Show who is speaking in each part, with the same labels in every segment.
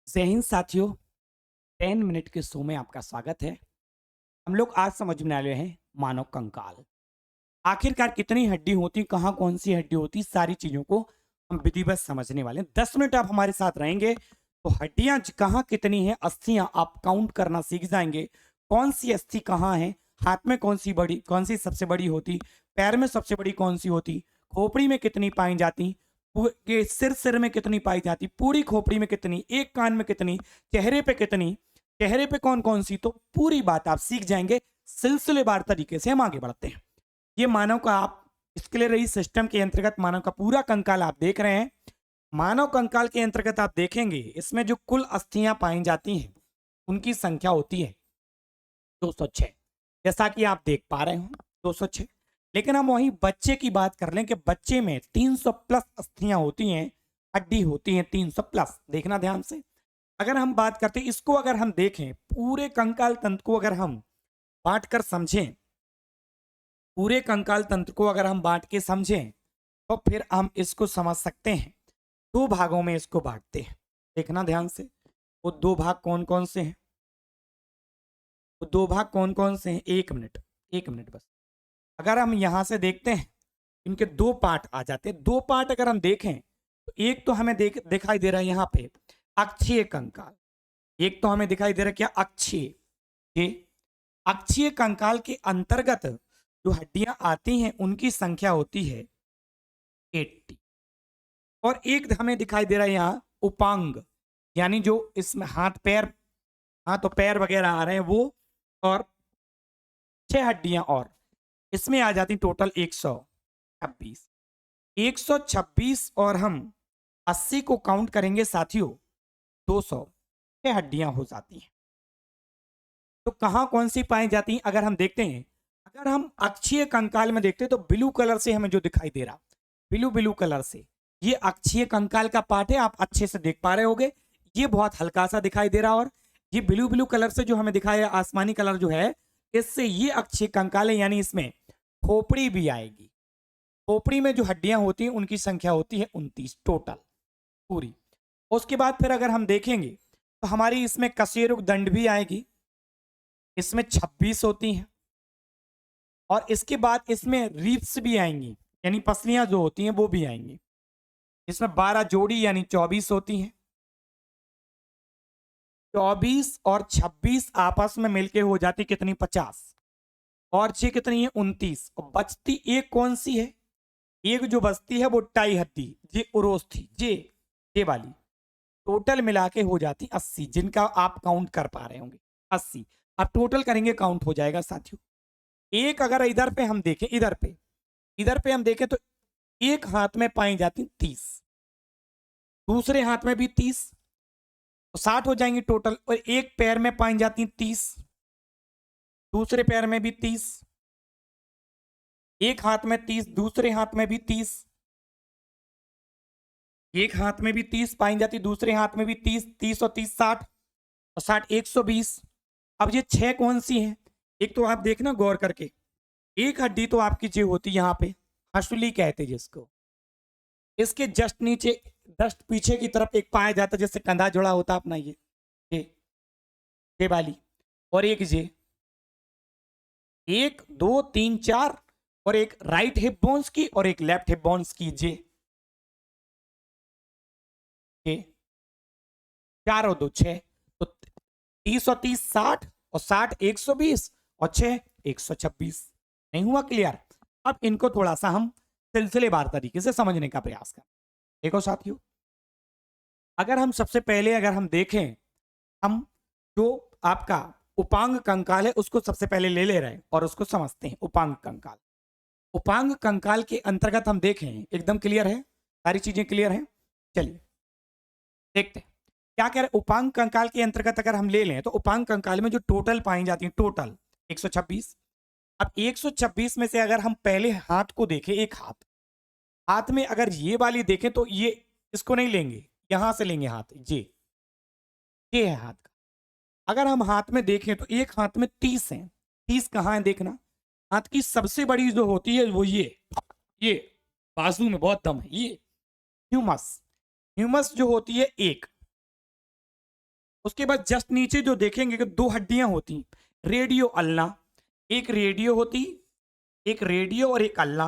Speaker 1: जय हिंद साथियों। 10 मिनट के शो में आपका स्वागत है। हम लोग आज समझने वाले हैं मानव कंकाल। आखिरकार कितनी हड्डी होती, कहाँ कौन सी हड्डी होती, सारी चीजों को हम विधिवत समझने वाले हैं। 10 मिनट आप हमारे साथ रहेंगे तो हड्डियां कहाँ कितनी हैं, अस्थियां आप काउंट करना सीख जाएंगे। कौन सी अस्थि कहाँ है, हाथ में कौन सी बड़ी, कौन सी सबसे बड़ी होती, पैर में सबसे बड़ी कौन सी होती, खोपड़ी में कितनी पाई जाती, के सिर में कितनी पाई जाती, पूरी खोपड़ी में कितनी, एक कान में कितनी, चेहरे पे कितनी, चेहरे पे कौन कौन सी, तो पूरी बात आप सीख जाएंगे। सिलसिलेवार तरीके से हम आगे बढ़ते हैं। ये मानव का आप स्क्लेररी सिस्टम के अंतर्गत मानव का पूरा कंकाल आप देख रहे हैं। मानव कंकाल के अंतर्गत आप देखेंगे इसमें जो कुल अस्थियां पाई जाती हैं उनकी संख्या होती है 206, जैसा कि आप देख पा रहे हो 206। लेकिन हम वहीं बच्चे की बात कर लें कि बच्चे में 300 प्लस अस्थियां होती हैं, हड्डी होती हैं 300 प्लस। देखना ध्यान से। अगर हम बात करते हैं इसको, अगर हम देखें पूरे कंकाल तंत्र को अगर हम बांट कर समझें, पूरे कंकाल तंत्र को अगर हम बांट के समझें तो फिर हम इसको समझ सकते हैं। दो भागों में इसको बांटते हैं। देखना ध्यान से। वो दो भाग कौन कौन से हैं, वो दो भाग कौन कौन से हैं, एक मिनट, एक मिनट बस। अगर हम यहां से देखते हैं इनके दो पार्ट आ जाते हैं। दो पार्ट अगर हम देखें तो एक तो हमें दिखाई दे रहा है यहां पे अक्षीय कंकाल। एक तो हमें दिखाई दे रहा है क्या, अक्षीय। ये अक्षीय कंकाल के अंतर्गत जो हड्डियां आती हैं उनकी संख्या होती है 80। और एक हमें दिखाई दे रहा है यहाँ उपांग, यानी जो इसमें हाथ पैर, हाथ तो पैर वगैरह आ रहे हैं वो, और 6 हड्डियां और इसमें आ जाती टोटल 126। 126 और हम 80 को काउंट करेंगे साथियों 200, 6 हड्डियां हो जाती हैं। तो कहां कौन सी पाई जाती हैं अगर हम देखते हैं, अगर हम अक्षीय कंकाल में देखते हैं तो ब्लू कलर से हमें जो दिखाई दे रहा, ब्लू ब्लू कलर से, ये अक्षीय कंकाल का पार्ट है। आप अच्छे से देख पा रहे होगे, ये बहुत हल्का सा दिखाई दे रहा। और ये ब्लू ब्लू कलर से जो हमें दिखाया, आसमानी कलर जो है, इससे ये अक्षीय कंकाल है, यानी इसमें खोपड़ी भी आएगी। खोपड़ी में जो हड्डियां होती हैं उनकी संख्या होती है 29 टोटल पूरी। उसके बाद फिर अगर हम देखेंगे तो हमारी इसमें कशेरुक दंड भी आएगी, इसमें 26 होती हैं। और इसके बाद इसमें रीप्स भी आएंगी, यानी पसलियां जो होती हैं वो भी आएंगी। इसमें 12 जोड़ी यानी 24 होती हैं। 24 और 26 आपस में मिलके हो जाती कितनी, 50। और ये कितनी है, 29। और बचती एक कौन सी है, एक जो बचती है वो टाई हड्डी, ये उरोस थी, ये वाली। टोटल मिला के हो जाती 80, जिनका आप काउंट कर पा रहे होंगे 80। अब टोटल करेंगे, काउंट हो जाएगा साथियों। एक अगर इधर पे हम देखें, इधर पे हम देखें तो एक हाथ में पाई जाती 30, दूसरे हाथ में भी 30, तो 60 हो जाएंगे टोटल। और एक पैर में पाई जाती 30, दूसरे पैर में भी 30, एक हाथ में 30, दूसरे हाथ में भी 30, एक हाथ में भी 30 पाई जाती, दूसरे हाथ में भी 30, 30 और 30 60, और 60 120। अब ये 6 कौन सी हैं, एक तो आप देखना गौर करके, एक हड्डी तो आपकी जो होती है यहाँ पे हसुली कहते हैं जिसको, इसके जस्ट नीचे, जस्ट पीछे की तरफ एक पाया जाता है, जैसे कंधा जुड़ा होता अपना, ये ये वाली। और एक ये, एक दो तीन चार, और एक राइट हिप बोन्स की और एक लेफ्ट हिप बोन्स की, ये चार और दो 6, तो 30 और 30 60, और 60 120, और 6 126। नहीं हुआ क्लियर? अब इनको थोड़ा सा हम सिलसिलेवार तरीके से समझने का प्रयास करें। देखो साथियों, अगर हम सबसे पहले अगर हम देखें, हम जो आपका उपांग कंकाल है उसको सबसे पहले ले रहे हैं और उसको समझते हैं। उपांग कंकाल, उपांग कंकाल के अंतर्गत हम देखें, एकदम क्लियर है, सारी चीजें क्लियर हैं। चलिए देखते हैं क्या कह रहे हैं। उपांग कंकाल के अंतर्गत अगर हम ले लें तो उपांग कंकाल में जो टोटल पाई जाती है, टोटल 126। अब 126 में से अगर हम पहले हाथ को देखें, एक हाथ, हाथ में अगर ये वाली देखें तो ये, इसको नहीं लेंगे, यहां से लेंगे हाथ, ये है हाथ का। अगर हम हाथ में देखें तो एक हाथ में 30 है। 30 कहाँ है देखना, हाथ की सबसे बड़ी जो होती है वो ये बाजू में बहुत दम है, ये ह्यूमस, ह्यूमस जो होती है एक, उसके बाद जस्ट नीचे जो देखेंगे कि दो हड्डियां होती, रेडियो अल्ना, एक रेडियो होती, एक रेडियो और एक अल्ना।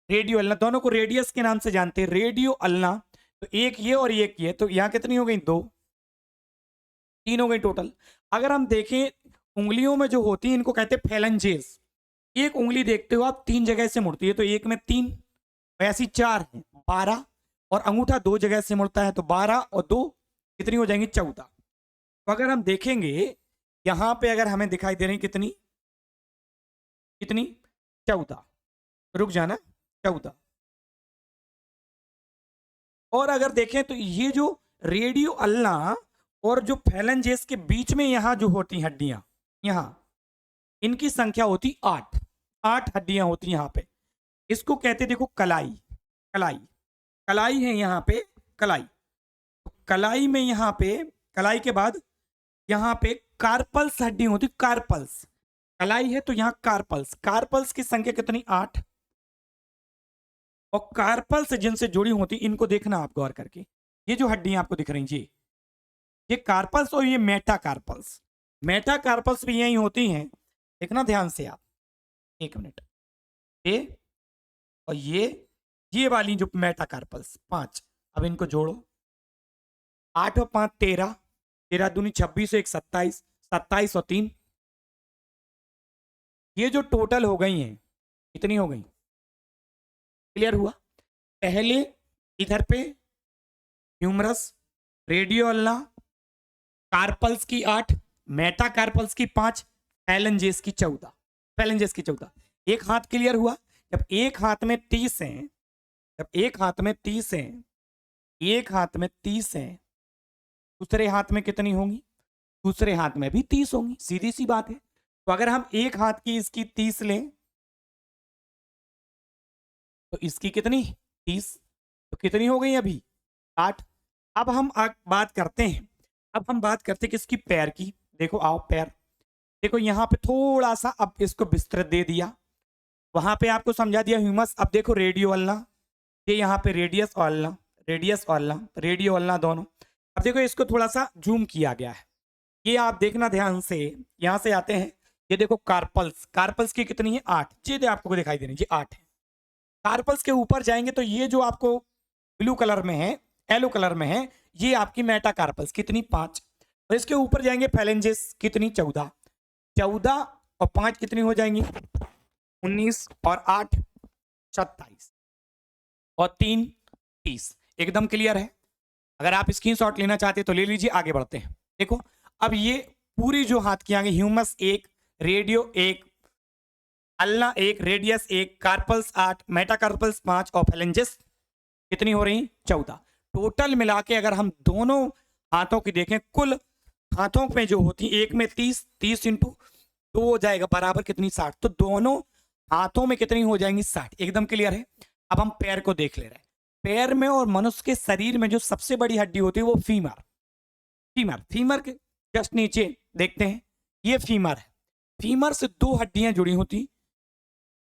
Speaker 1: रेडियो अल्ना दोनों को रेडियस के नाम से जानते हैं, रेडियो अल्ना। तो एक ये और एक ये, तो यहां कितनी हो गई? दो, तीन हो गई टोटल। अगर हम देखें उंगलियों में जो होती है इनको कहते हैं फेलेंजेस। एक उंगली देखते हो आप तीन जगह से मुड़ती है, तो एक में तीन, ऐसी चार है 12, और अंगूठा दो जगह से मुड़ता है, तो 12 और दो कितनी हो जाएंगी? 14। तो अगर हम देखेंगे यहां पे अगर हमें दिखाई दे रही कितनी कितनी 14, रुक जाना 14। और अगर देखें तो ये जो रेडियो अल्ना और जो फेलेंजेस के बीच में यहां जो होती हड्डियां, यहां इनकी संख्या होती 8, 8 हड्डियां होती यहां पे। इसको कहते देखो कलाई, कलाई, कलाई है यहाँ पे, कलाई। तो कलाई में यहाँ पे, कलाई के बाद यहाँ पे कार्पल्स हड्डी होती, कार्पल्स। कलाई है तो यहाँ कार्पल्स, कार्पल्स की संख्या कितनी? 8। और कार्पल्स जिनसे जुड़ी होती इनको देखना आप गौर करके, ये जो हड्डियां आपको दिख रही ये कार्पल्स और ये मेटाकार्पल्स। मेटाकार्पल्स भी यही होती हैं, देखना ध्यान से आप, एक मिनट। ये और ये वाली जो मेटाकार्पल्स 5, अब इनको जोड़ो, 8 और 5 13, 13 दूनी 26, 1 27, 27 और 3, ये जो टोटल हो गई हैं कितनी हो गई? क्लियर हुआ? पहले इधर पे ह्यूमरस, रेडियो अल्ना, कार्पल्स की 8, मेटाकार्पल्स की 5, फेलेंजेस की 14, फेलेंजेस की 14। एक हाथ क्लियर हुआ? जब एक हाथ में 30 है, जब एक हाथ में 30 है, एक हाथ में 30 है, दूसरे हाथ में कितनी होंगी? दूसरे हाथ में भी 30 होंगी, सीधी सी बात है। तो अगर हम एक हाथ की इसकी 30 लें तो इसकी कितनी? 30, तो कितनी हो गई अभी? 8। अब हम बात करते हैं, अब हम बात करते हैं किसकी? पैर की। देखो आओ पैर, देखो यहां पे थोड़ा सा अब इसको विस्तृत दे दिया, वहां पे आपको समझा दिया ह्यूमस। अब देखो रेडियो अल्ना, ये यहाँ पे रेडियस और अल्ना, रेडियस और अल्ना, रेडियो अल्ना दोनों। अब देखो इसको थोड़ा सा जूम किया गया है, ये आप देखना ध्यान से। यहां से आते हैं, ये देखो कार्पल्स, कार्पल्स की कितनी है? 8, ये आपको दिखाई दे रही है, ये 8 है। कार्पल्स के ऊपर जाएंगे तो ये जो आपको ब्लू कलर में है, येलो कलर में है, ये आपकी मेटाकार्पल्स कितनी? 5। और इसके ऊपर जाएंगे फेलेंजेस कितनी? 14, 14 और 5 कितनी हो जाएंगी? 19 और 8 27 और 3 30। एकदम क्लियर है? अगर आप स्क्रीनशॉट लेना चाहते तो ले लीजिए, आगे बढ़ते हैं। देखो अब ये पूरी जो हाथ की आगे humerus 1, radio 1, ulna 1, radius 1, carpals 8, metacarpals 5 और फेलेंजेस कितनी हो रही? 14। टोटल मिला के अगर हम दोनों हाथों की देखें, कुल हाथों में जो होती है, एक में 30, 30 इंटू 2 हो जाएगा बराबर कितनी? 60। तो दोनों हाथों में कितनी हो जाएंगी? 60। एकदम क्लियर है? अब हम पैर को देख ले रहे हैं। पैर में और मनुष्य के शरीर में जो सबसे बड़ी हड्डी होती है वो फीमर, फीमर, फीमर के जस्ट नीचे देखते हैं, ये फीमर है। फीमर से दो हड्डियां जुड़ी होती,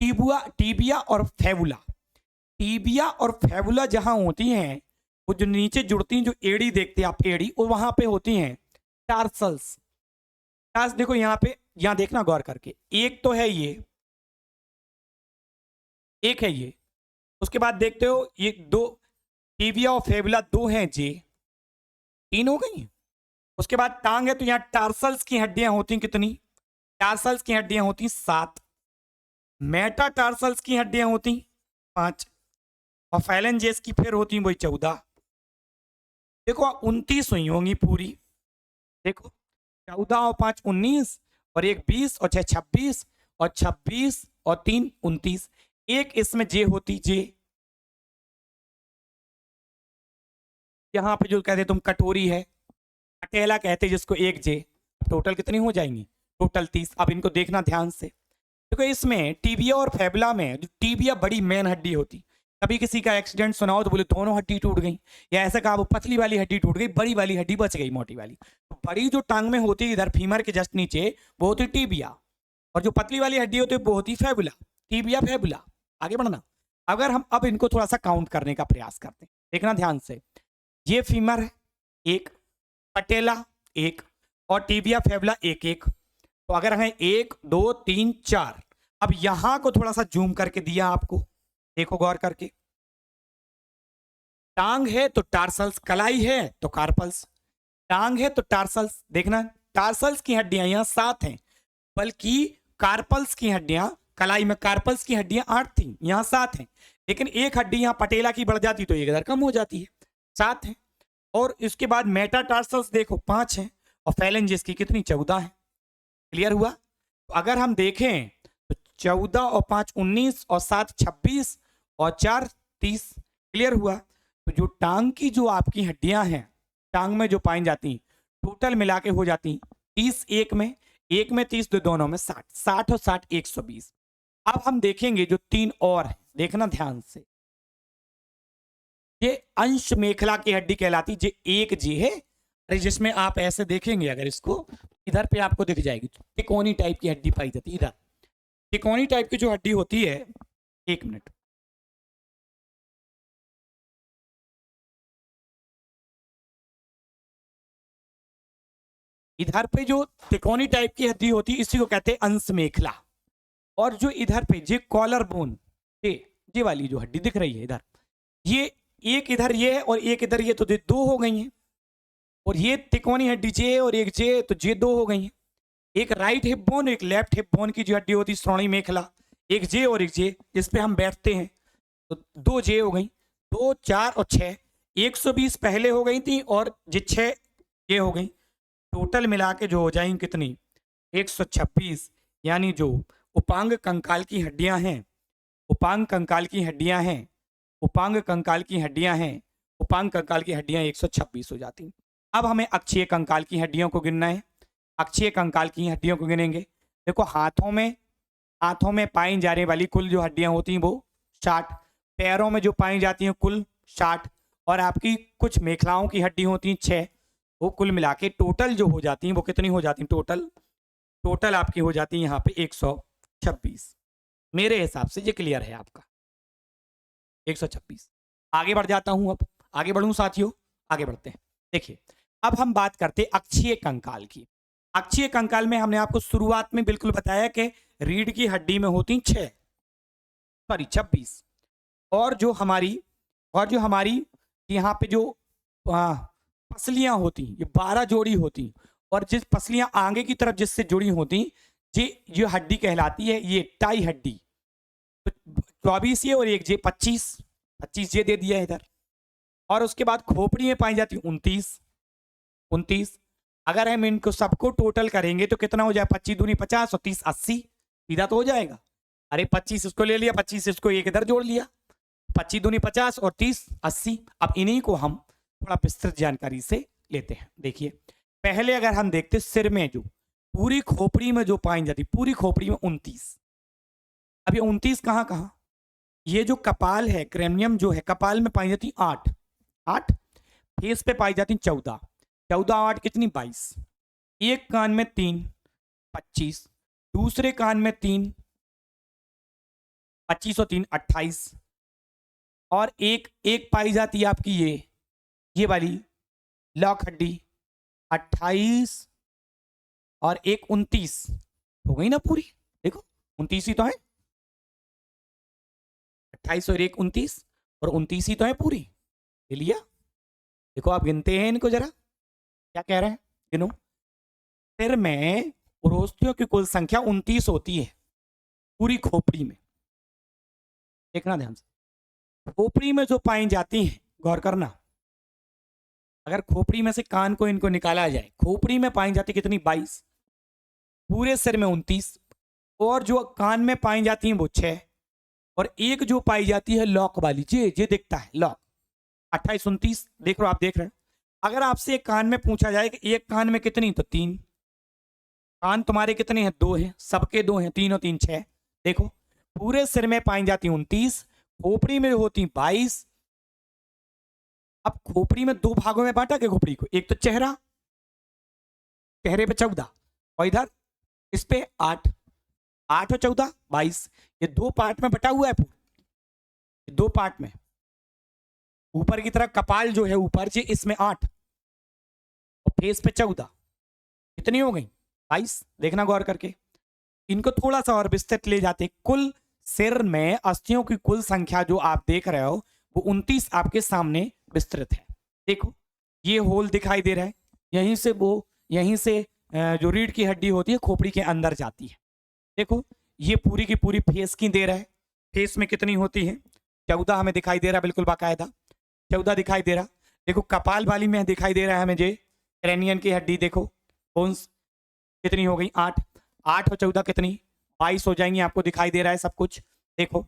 Speaker 1: टीबुआ, टीबिया और फेबुला। टीबिया और फेबुला जहां होती हैं, वो जो नीचे जुड़ती हैं, जो एड़ी देखते हैं आप, एड़ी, और वहां पे होती हैं टार्सल्स। टार्स देखो यहाँ पे, यहाँ देखना गौर करके, एक तो है ये, एक है ये, उसके बाद देखते हो ये दो, टीबिया और फेबुला 2 हैं जी, 3 हो गई। उसके बाद टांग है, तो यहाँ टार्सल्स की हड्डियां होती कितनी? टार्सल्स की हड्डियां होती 7, मेटाटार्सल्स की हड्डियां होती 5, और फेलेंजेस की फिर होती वही 14। देखो 29 हुई होंगी पूरी, देखो 14 और 5 19, और एक 20 और 6 26, और 26 और 3 29। एक इसमें जे होती, जे यहां पे जो कहते तुम कटोरी है, अकेला कहते जिसको, एक जे। टोटल कितनी हो जाएंगी? टोटल 30। अब इनको देखना ध्यान से, देखो इसमें टीबिया और फेबुला में, जो टीबिया बड़ी मेन हड्डी होती, कभी किसी का एक्सीडेंट सुनाओ तो बोले दोनों हड्डी टूट गई, या ऐसा कहा वो पतली वाली हड्डी टूट गई, बड़ी वाली हड्डी बच गई, मोटी वाली। तो बड़ी जो टांग में होती है इधर फीमर के जस्ट नीचे, वो होती टीबिया, और जो पतली वाली हड्डी होती है वो होती फेबुला। Tibia fabula. आगे बढ़ना, अगर हम अब इनको थोड़ा सा काउंट करने का प्रयास करते हैं, देखना ध्यान से, ये फीमर है एक, पटेला एक और टिबिया फेबुला एक एक। तो अगर हमें 1 2 3 4, अब यहां को थोड़ा सा जूम करके दिया आपको, देखो गौर करके। टांग है तो टार्सल्स, कलाई है तो कार्पल्स। टांग है तो टार्सल्स, देखना टार्सल्स की हड्डियां यहां 7 हैं, बल्कि कार्पल्स की हड्डियां, कलाई में कार्पल्स की हड्डियां 8 थी, यहां 7 हैं। लेकिन एक हड्डी यहां पटेला की बढ़ जाती तो एक इधर कम हो जाती है, 7 है। और इसके बाद मेटाटार्सल्स देखो 5 है, और फेलेंजिस की कितनी 14 है। क्लियर हुआ? तो अगर हम देखें तो 14 और 5 19 और 7 26 और 4 30। क्लियर हुआ? तो जो टांग की जो आपकी हड्डियां हैं, टांग में जो पाई जाती टोटल मिला के हो जाती 30 एक में 30, तो दोनों में 60, 60 और 60 120। अब हम देखेंगे जो 3 और है, देखना ध्यान से। ये अंश मेखला की हड्डी कहलाती, जे एक जी है, अरे जिसमें आप ऐसे देखेंगे, अगर इसको इधर पे आपको दिख जाएगी तिकोनी टाइप की हड्डी पाई जाती है। इधर तिकोनी टाइप की जो हड्डी होती है, 1 मिनट, इधर पे जो तिकोनी टाइप की हड्डी होती है इसी को कहते हैं अंश मेखला। और जो इधर पे जे कॉलर बोन, ये वाली जो हड्डी दिख रही है इधर, ये एक इधर ये है और एक इधर ये, तो ये 2 हो गई हैं। और ये तिकोनी हड्डी जे और एक जे, तो जे 2 हो गई हैं। एक राइट हिप बोन, एक लेफ्ट हिप बोन की जो हड्डी होती है श्रोणी मेखला, एक जे और एक जे, जिस पे हम बैठते हैं, तो 2 जे हो गई। 2 4 और 6, 120 पहले हो गई थी और जे 6 ये हो गई। टोटल मिला के जो हो जाएंगी कितनी, 126। यानी जो उपांग कंकाल की हड्डियां हैं, उपांग कंकाल की हड्डियां हैं, उपांग कंकाल की हड्डियां हैं, उपांग कंकाल की हड्डियां 126 हो जाती। अब हमें अक्षीय कंकाल की हड्डियों को गिनना है। अक्षीय कंकाल की हड्डियों को गिनेंगे। देखो हाथों में पाई जाने वाली कुल जो हड्डियां होती हैं वो 60, पैरों में जो पाई जाती हैं कुल 60, और आपकी कुछ मेखलाओं की हड्डी होती हैं 6। वो कुल मिला के टोटल जो हो जाती हैं वो कितनी हो जाती हैं, टोटल आपकी हो जाती है यहाँ पे 126। मेरे हिसाब से ये क्लियर है आपका, 126। आगे बढ़ जाता हूं, अब आगे बढ़ूं साथियों, आगे बढ़ते हैं। देखिए अब हम बात करते हैं अक्षीय कंकाल की। अक्षीय कंकाल में हमने आपको शुरुआत में बिल्कुल बताया कि रीढ़ की हड्डी में होती 26। और जो हमारी यहाँ पे जो पसलियां होती, ये 12 जोड़ी होती, और जिस पसलियां आगे की तरफ जिससे जुड़ी होती, ये हड्डी कहलाती है ये टाई हड्डी। तो 24 ये और एक जे 25 ये दे दिया इधर। और उसके बाद खोपड़ी में पाई जाती 29। अगर हम इनको सबको टोटल करेंगे तो कितना हो जाए, 25 दूनी 50 और 30 80, सीधा तो हो जाएगा। अरे 25 इसको ले लिया, 25 इसको एक इधर जोड़ लिया, 25 दूनी 50 और 30 80। अब इन्हीं को हम थोड़ा विस्तृत जानकारी से लेते हैं। देखिए पहले अगर हम देखते सिर में जो पूरी खोपड़ी में जो पाई जाती, पूरी खोपड़ी में 29। अब ये 29 कहाँ कहाँ, ये जो कपाल है, क्रेनियम जो है कपाल में पाई जाती 8, फेस पे पाई जाती 14, 8 कितनी 22। एक कान में 3 25, दूसरे कान में 3 25 और 3 28, और एक पाई जाती है आपकी ये वाली लॉक हड्डी 28 और एक 29 हो गई ना पूरी। देखो 29 ही तो है, 28 और एक 29, और 29 ही तो है पूरी, ले लिया। देखो आप गिनते हैं इनको जरा, क्या कह रहे हैं, गिनो। सिर में उरोस्तियों की कुल संख्या 29 होती है पूरी खोपड़ी में। देखना ध्यान से, खोपड़ी में जो पाई जाती हैं, गौर करना, अगर खोपड़ी में से कान को इनको निकाला जाए, खोपड़ी में पाई जाती कितनी 22, पूरे सिर में 29, और जो कान में पाई जाती हैं वो 6, और एक जो पाई जाती है लॉक वाली, ये दिखता है लॉक, 28 29। देख लो, आप देख रहे हैं। अगर आपसे एक कान में पूछा जाए कि एक कान में कितनी, तो 3। कान तुम्हारे कितने हैं, 2 हैं, सबके 2 हैं, 3 और 3 6। देखो पूरे सिर में पाई जाती 29, खोपड़ी में होती 22। अब खोपड़ी में 2 भागों में बांटा के खोपड़ी को, एक तो चेहरे पे 14, और इधर इस पे 8 और 14 22। ये 2 पार्ट में बटा हुआ है पूरा, 2 पार्ट में। ऊपर की तरफ कपाल जो है ऊपर जी, इसमें 8, और फेस पे 14, कितनी हो गई 22। देखना गौर करके, इनको थोड़ा सा और विस्तृत ले जाते, कुल सिर में अस्थियों की कुल संख्या जो आप देख रहे हो वो 29 आपके सामने विस्तृत है। देखो ये होल दिखाई दे रहा है, यहीं से जो रीढ़ की हड्डी होती है खोपड़ी के अंदर जाती है। देखो ये पूरी की पूरी फेस की दे रहा है, फेस में कितनी होती है 14 हमें दिखाई दे रहा है, बिल्कुल बाकायदा 14 दिखाई दे रहा। देखो कपाल वाली में दिखाई दे रहा है हमें जे क्रेनियन की हड्डी, देखो बोन्स कितनी हो गई 8, 8 और 14 कितनी 22 हो जाएंगी, आपको दिखाई दे रहा है सब कुछ। देखो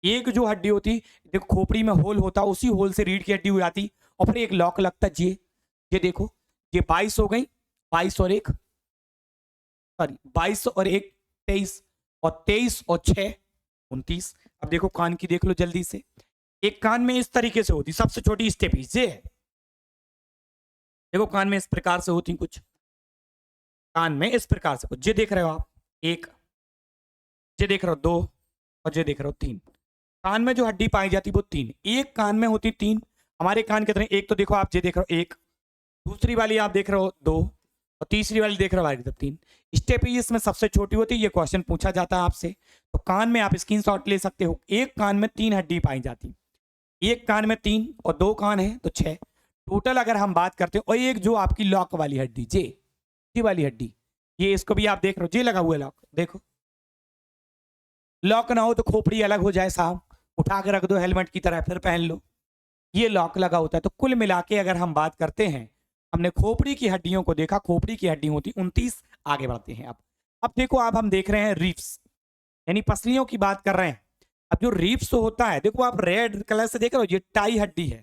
Speaker 1: एक जो हड्डी होती, देखो खोपड़ी में होल होता, उसी होल से रीढ़ की हड्डी हो जाती और फिर एक लॉक लगता, ये देखो ये 22 हो गई, 22 और 1 सॉरी 22 और 1 23, और 23 और 6 29। अब देखो कान की देख लो जल्दी से, एक कान में इस तरीके से होती, सबसे छोटी स्टेप ये है। देखो कान में इस प्रकार से होती, कुछ कान में इस प्रकार से कुछ, ये देख रहे हो आप 1, ये देख रहे हो 2 और ये देख रहे हो 3। कान में जो हड्डी पाई जाती वो 3, एक कान में होती 3। हमारे कान कितने, एक तो देखो आप ये देख रहे हो 1, दूसरी वाली आप देख रहे हो 2 और तीसरी वाली देख रहे हो 3। स्टेप इसमें सबसे छोटी होती है, ये क्वेश्चन पूछा जाता है आपसे, तो कान में आप स्क्रीनशॉट ले सकते हो। एक कान में 3 हड्डी पाई जाती, एक कान में 3 और 2 कान है तो 6 टोटल अगर हम बात करते हैं। और एक जो आपकी लॉक वाली हड्डी ये वाली हड्डी, ये इसको भी आप देख रहे हो, ये लगा हुआ है लॉक, देखो लॉक ना हो तो खोपड़ी अलग हो जाए साहब, उठा के रख दो हेलमेट की तरह फिर पहन लो, ये लॉक लगा होता है। तो कुल मिला के अगर हम बात करते हैं, हमने खोपड़ी की हड्डियों को देखा, खोपड़ी की हड्डी होती 29। आगे बढ़ते हैं अब देखो आप हम देख रहे हैं रिब्स, यानी पसलियों की बात कर रहे हैं। अब जो रिब्स होता है, देखो आप रेड कलर से देख रहे हो, ये टाई हड्डी है,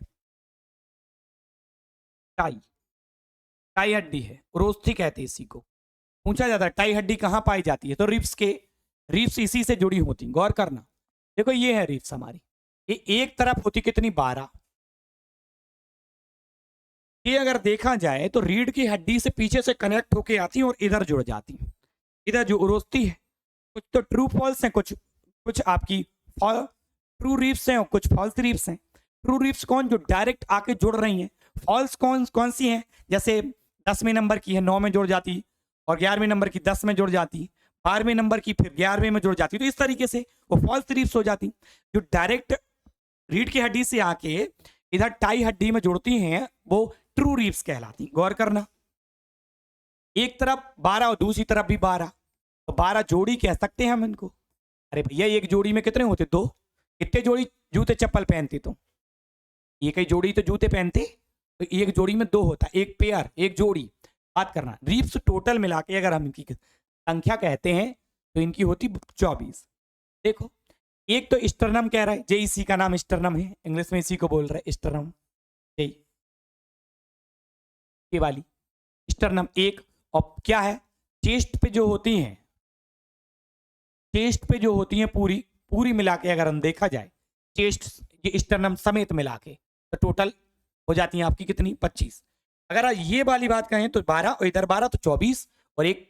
Speaker 1: टाई हड्डी है, रोस्थी कहते हैं इसी को। पूछा जाता है टाई हड्डी कहां पाई जाती है, तो रिब्स इसी से जुड़ी होती, गौर करना। देखो ये है रिब्स हमारी, ये एक तरफ होती कितनी 12, ये अगर देखा जाए तो रीढ़ की हड्डी से पीछे से कनेक्ट होके आती और इधर जुड़ जाती, इधर जो उरोस्ती है। कुछ तो ट्रू फॉल्स हैं, कुछ आपकी ट्रू रिब्स हैं और कुछ फॉल्स रिब्स हैं। ट्रू रिब्स कौन, जो डायरेक्ट आके जुड़ रही हैं। फॉल्स कौन सी हैं, जैसे 10वें नंबर की है 9 में जुड़ जाती, और 11वें नंबर की 10 में जुड़ जाती, 12वें नंबर की फिर 11वें में जुड़ जाती, तो इस तरीके से वो फॉल्स रिब्स हो जाती। जो डायरेक्ट रीढ़ की हड्डी से आके इधर टाई हड्डी में जुड़ती हैं वो ट्रू रिब्स कहलाती, गौर करना। एक तरफ 12 और दूसरी तरफ भी 12, तो 12 जोड़ी कह सकते हैं हम इनको। अरे भैया एक जोड़ी में कितने होते, 2, कितने जोड़ी जूते चप्पल पहनते, तो एक ही जोड़ी तो जूते पहनते, तो एक जोड़ी में 2 होता, एक पेयर एक जोड़ी। बात करना रिब्स टोटल मिला के अगर हम इनकी संख्या कहते हैं तो इनकी होती 24। देखो एक तो स्टर्नम कह रहा है, जे इसी का नाम स्टर्नम है, इंग्लिश में इसी को बोल रहे हैं स्टर्नम, ये वाली स्टर्नम एक। और क्या है, चेस्ट पे जो होती हैं, चेस्ट पे जो होती हैं पूरी मिला के अगर हम देखा जाए, चेस्ट ये स्टर्नम समेत मिला के तो टोटल हो जाती हैं आपकी कितनी 25। अगर ये वाली बात कहें तो 12 और इधर 12 तो 24, और एक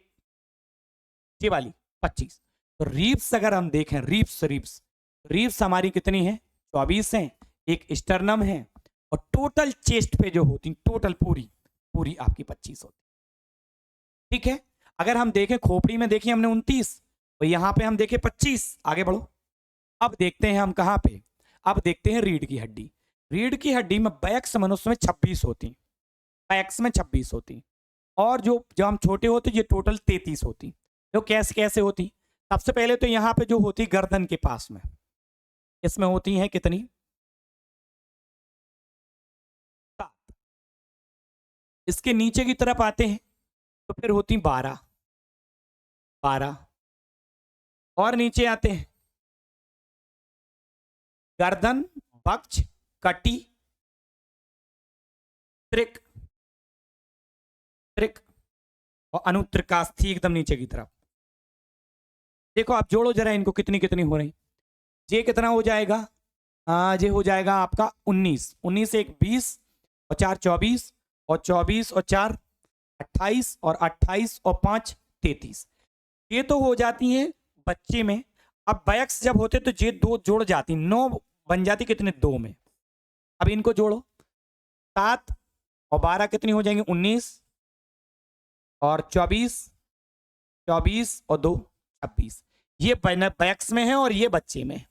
Speaker 1: ये वाली 25। तो रिब्स अगर हम देखें, रिब्स हमारी कितनी है 24 हैं, एक स्टर्नम है, और टोटल चेस्ट पे जो होती टोटल पूरी आपकी 25 होती। ठीक है, अगर हम देखें खोपड़ी में देखिए हमने 29, और यहां पे हम देखें 25। आगे बढ़ो, अब देखते हैं हम कहां पे, अब देखते हैं रीढ़ की हड्डी। रीढ़ की हड्डी में बैक्स मनुष्य में 26 होती, बैक्स में 26 होती, और जो हम छोटे होते ये टोटल 33 होती। तो कैसे होती, सबसे पहले तो यहां पे जो होती गर्दन के पास में, इसमें होती हैं कितनी 7। इसके नीचे की तरफ आते हैं तो फिर होती 12, और नीचे आते हैं गर्दन, वक्ष, कटी, त्रिक और अनुत्रिकास्थी एकदम नीचे की तरफ। देखो आप जोड़ो जरा इनको, कितनी हो रही, ये कितना हो जाएगा, ये हो जाएगा आपका 19 एक 20 और 4 24 और 24 और 4 28 और 28 और 5 33। ये तो हो जाती हैं बच्चे में। अब बैक्स जब होते तो ये 2 जोड़ जाती, 9 बन जाती कितने 2 में। अब इनको जोड़ो, 7 और 12 कितनी हो जाएंगी 19 और 24, 24 और 2 26। ये बैक्स में है और ये बच्चे में।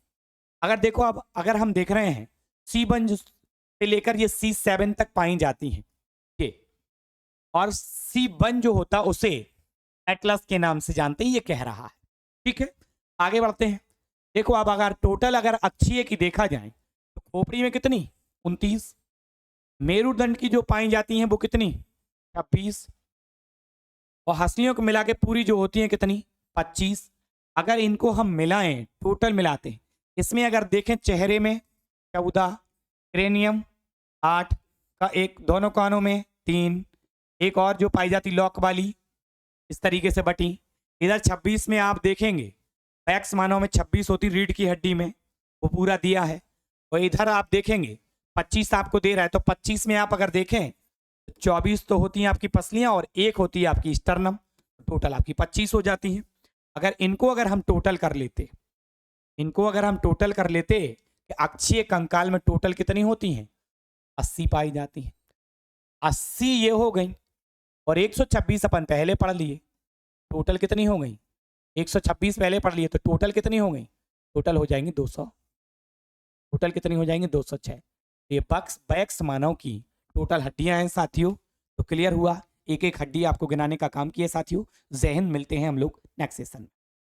Speaker 1: अगर देखो, अब अगर हम देख रहे हैं C1 से लेकर ये C7 तक पाई जाती हैं ये, और C1 जो होता उसे एटलस के नाम से जानते हैं, ये कह रहा है। ठीक है, आगे बढ़ते हैं। देखो अब अगर टोटल अगर अक्षीय की देखा जाए तो खोपड़ी में कितनी 29, मेरुदंड की जो पाई जाती हैं वो कितनी 26, और हंसलियों को मिला के पूरी जो होती है कितनी 25। अगर इनको हम मिलाएं, टोटल मिलाते हैं, इसमें अगर देखें चेहरे में 14, क्रेनियम 8 का एक, दोनों कानों में 3, एक और जो पाई जाती लॉक वाली इस तरीके से बटी। इधर 26 में आप देखेंगे बैक्स मानव में 26 होती रीढ़ की हड्डी में, वो पूरा दिया है। और इधर आप देखेंगे 25 आपको दे रहा है, तो 25 में आप अगर देखें 24 तो होती हैं आपकी पसलियां और एक होती है आपकी स्टर्नम, टोटल आपकी 25 हो जाती हैं। अगर हम टोटल कर लेते, इनको अगर हम टोटल कर लेते कि अक्षीय कंकाल में टोटल कितनी होती हैं 80 पाई जाती हैं। 80 ये हो गई और 126 अपन पहले पढ़ लिए, टोटल कितनी हो गई 126 पहले पढ़ लिए, तो टोटल कितनी हो गई, टोटल हो जाएंगी 200। टोटल कितनी हो जाएंगी 206। ये बैक्स मानव की टोटल हड्डियां हैं साथियों। तो क्लियर हुआ, एक एक हड्डी आपको गिनाने का काम किया साथियों। जय हिंद, मिलते हैं हम लोग नेक्स्ट सेशन में।